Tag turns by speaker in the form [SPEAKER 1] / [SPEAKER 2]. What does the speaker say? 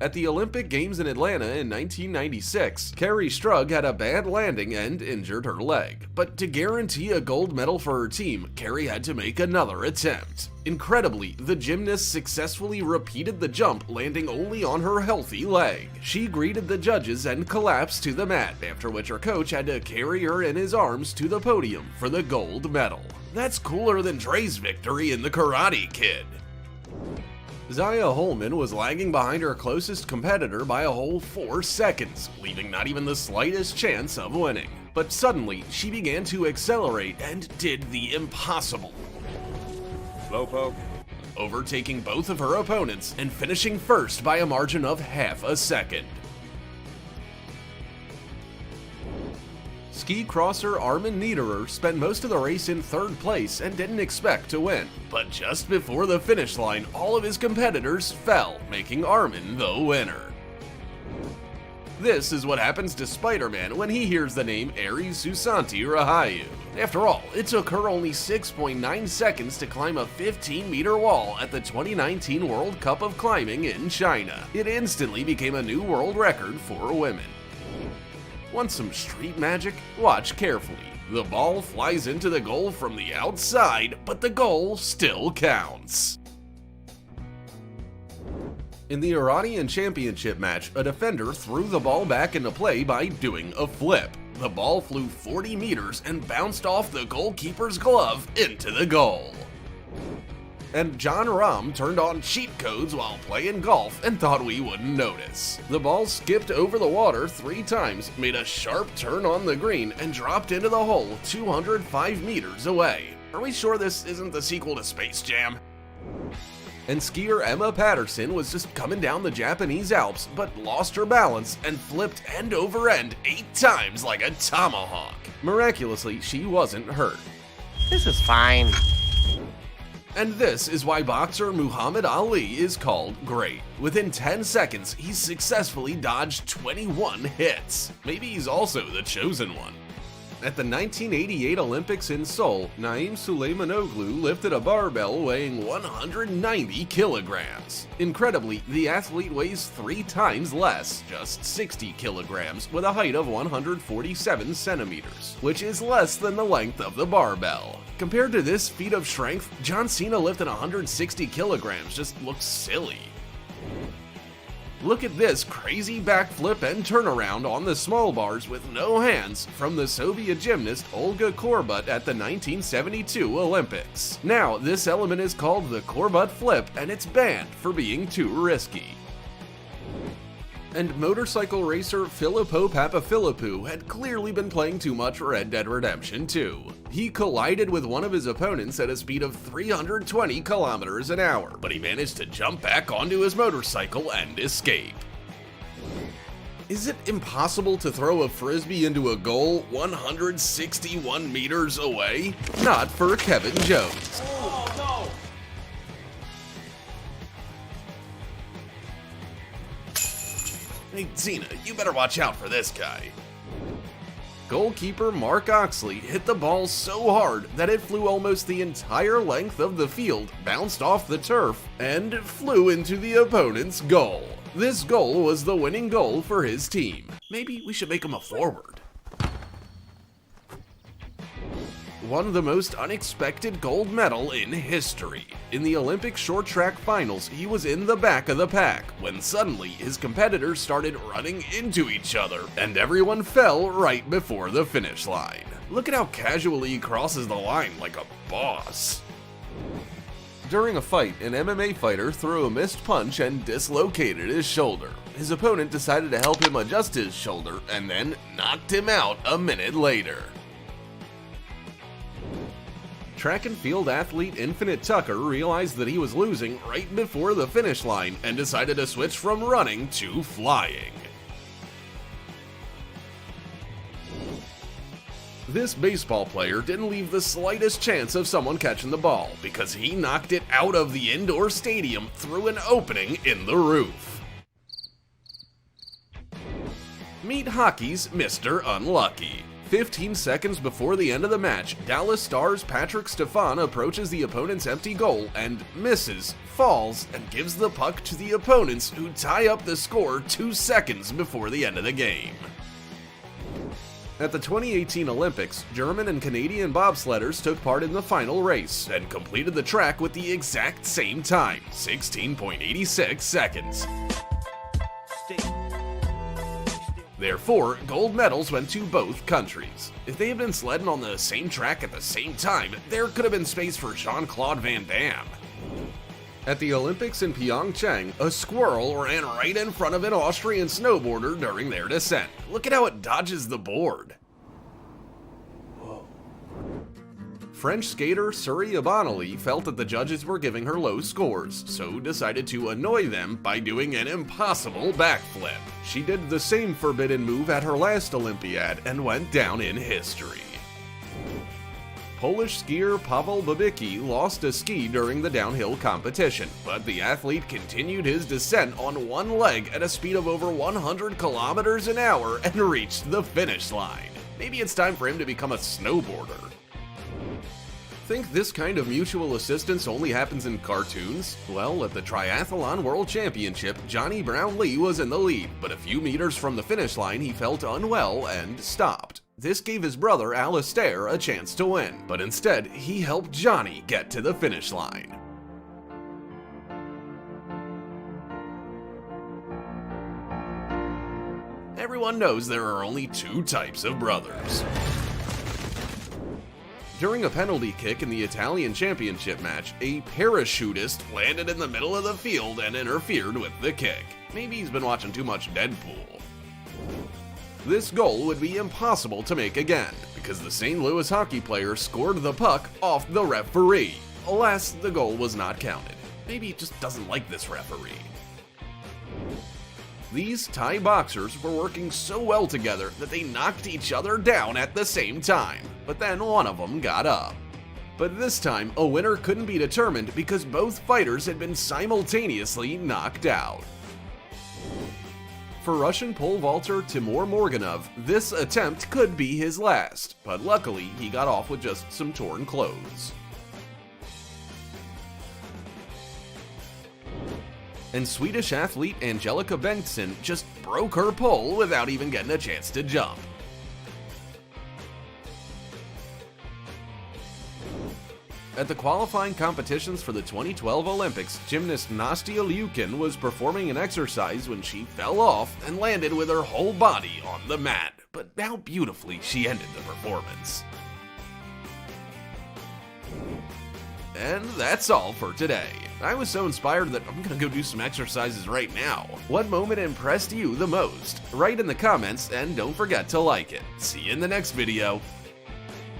[SPEAKER 1] At the Olympic Games in Atlanta in 1996, Carrie Strug had a bad landing and injured her leg. But to guarantee a gold medal for her team, Carrie had to make another attempt. Incredibly, the gymnast successfully repeated the jump, landing only on her healthy leg. She greeted the judges and collapsed to the mat, after which her coach had to carry her in his arms to the podium for the gold medal. That's cooler than Dre's victory in the Karate Kid. Zaya Holman was lagging behind her closest competitor by a whole 4 seconds, leaving not even the slightest chance of winning. But suddenly, she began to accelerate and did the impossible.
[SPEAKER 2] Slowpoke.
[SPEAKER 1] Overtaking both of her opponents and finishing first by a margin of half a second. Ski crosser Armin Niederer spent most of the race in 3rd place and didn't expect to win. But just before the finish line, all of his competitors fell, making Armin the winner. This is what happens to Spider-Man when he hears the name Ares Susanti Rahayu. After all, it took her only 6.9 seconds to climb a 15-meter wall at the 2019 World Cup of Climbing in China. It instantly became a new world record for women. Want some street magic? Watch carefully. The ball flies into the goal from the outside, but the goal still counts. In the Iranian Championship match, a defender threw the ball back into play by doing a flip. The ball flew 40 meters and bounced off the goalkeeper's glove into the goal. And John Rahm turned on cheat codes while playing golf and thought we wouldn't notice. The ball skipped over the water 3 times, made a sharp turn on the green, and dropped into the hole 205 meters away. Are we sure this isn't the sequel to Space Jam? And skier Emma Patterson was just coming down the Japanese Alps, but lost her balance and flipped end over end 8 times like a tomahawk. Miraculously, she wasn't hurt.
[SPEAKER 3] This is fine.
[SPEAKER 1] And this is why boxer Muhammad Ali is called great. Within 10 seconds, he successfully dodged 21 hits. Maybe he's also the chosen one. At the 1988 Olympics in Seoul, Naim Suleimanoglu lifted a barbell weighing 190 kilograms. Incredibly, the athlete weighs 3 times less, just 60 kilograms, with a height of 147 centimeters, which is less than the length of the barbell. Compared to this feat of strength, John Cena lifting 160 kilograms just looks silly. Look at this crazy backflip and turnaround on the small bars with no hands from the Soviet gymnast Olga Korbut at the 1972 Olympics. Now, this element is called the Korbut flip and it's banned for being too risky. And motorcycle racer Filippo Papafilippou had clearly been playing too much Red Dead Redemption 2. He collided with one of his opponents at a speed of 320 kilometers an hour, but he managed to jump back onto his motorcycle and escape. Is it impossible to throw a frisbee into a goal 161 meters away? Not for Kevin Jones.
[SPEAKER 2] Oh, no!
[SPEAKER 1] Hey, Cena, you better watch out for this guy. Goalkeeper Mark Oxley hit the ball so hard that it flew almost the entire length of the field, bounced off the turf, and flew into the opponent's goal. This goal was the winning goal for his team. Maybe we should make him a forward. Won the most unexpected gold medal in history. In the Olympic short track finals, he was in the back of the pack when suddenly his competitors started running into each other and everyone fell right before the finish line. Look at how casually he crosses the line like a boss. During a fight, an MMA fighter threw a missed punch and dislocated his shoulder. His opponent decided to help him adjust his shoulder and then knocked him out a minute later. Track and field athlete Infinite Tucker realized that he was losing right before the finish line and decided to switch from running to flying. This baseball player didn't leave the slightest chance of someone catching the ball because he knocked it out of the indoor stadium through an opening in the roof. Meet hockey's Mr. Unlucky. 15 seconds before the end of the match, Dallas Stars' Patrick Stefan approaches the opponent's empty goal and misses, falls, and gives the puck to the opponents, who tie up the score 2 seconds before the end of the game. At the 2018 Olympics, German and Canadian bobsledders took part in the final race and completed the track with the exact same time, 16.86 seconds. Therefore, gold medals went to both countries. If they had been sledding on the same track at the same time, there could have been space for Jean-Claude Van Damme. At the Olympics in Pyeongchang, a squirrel ran right in front of an Austrian snowboarder during their descent. Look at how it dodges the board. French skater Suri Abanali felt that the judges were giving her low scores, so decided to annoy them by doing an impossible backflip. She did the same forbidden move at her last Olympiad and went down in history. Polish skier Paweł Babicki lost a ski during the downhill competition, but the athlete continued his descent on one leg at a speed of over 100 kilometers an hour and reached the finish line. Maybe it's time for him to become a snowboarder. Think this kind of mutual assistance only happens in cartoons? Well, at the Triathlon World Championship, Johnny Brownlee was in the lead, but a few meters from the finish line he felt unwell and stopped. This gave his brother Alistair a chance to win, but instead he helped Johnny get to the finish line. Everyone knows there are only two types of brothers. During a penalty kick in the Italian Championship match, a parachutist landed in the middle of the field and interfered with the kick. Maybe he's been watching too much Deadpool. This goal would be impossible to make again, because the St. Louis hockey player scored the puck off the referee. Alas, the goal was not counted. Maybe he just doesn't like this referee. These Thai boxers were working so well together that they knocked each other down at the same time, but then one of them got up. But this time, a winner couldn't be determined because both fighters had been simultaneously knocked out. For Russian pole vaulter Timur Morganov, this attempt could be his last, but luckily he got off with just some torn clothes. And Swedish athlete Angelica Bengtsson just broke her pole without even getting a chance to jump. At the qualifying competitions for the 2012 Olympics, gymnast Nastya Lyukin was performing an exercise when she fell off and landed with her whole body on the mat. But how beautifully she ended the performance. And that's all for today. I was so inspired that I'm gonna go do some exercises right now. What moment impressed you the most? Write in the comments and don't forget to like it. See you in the next video.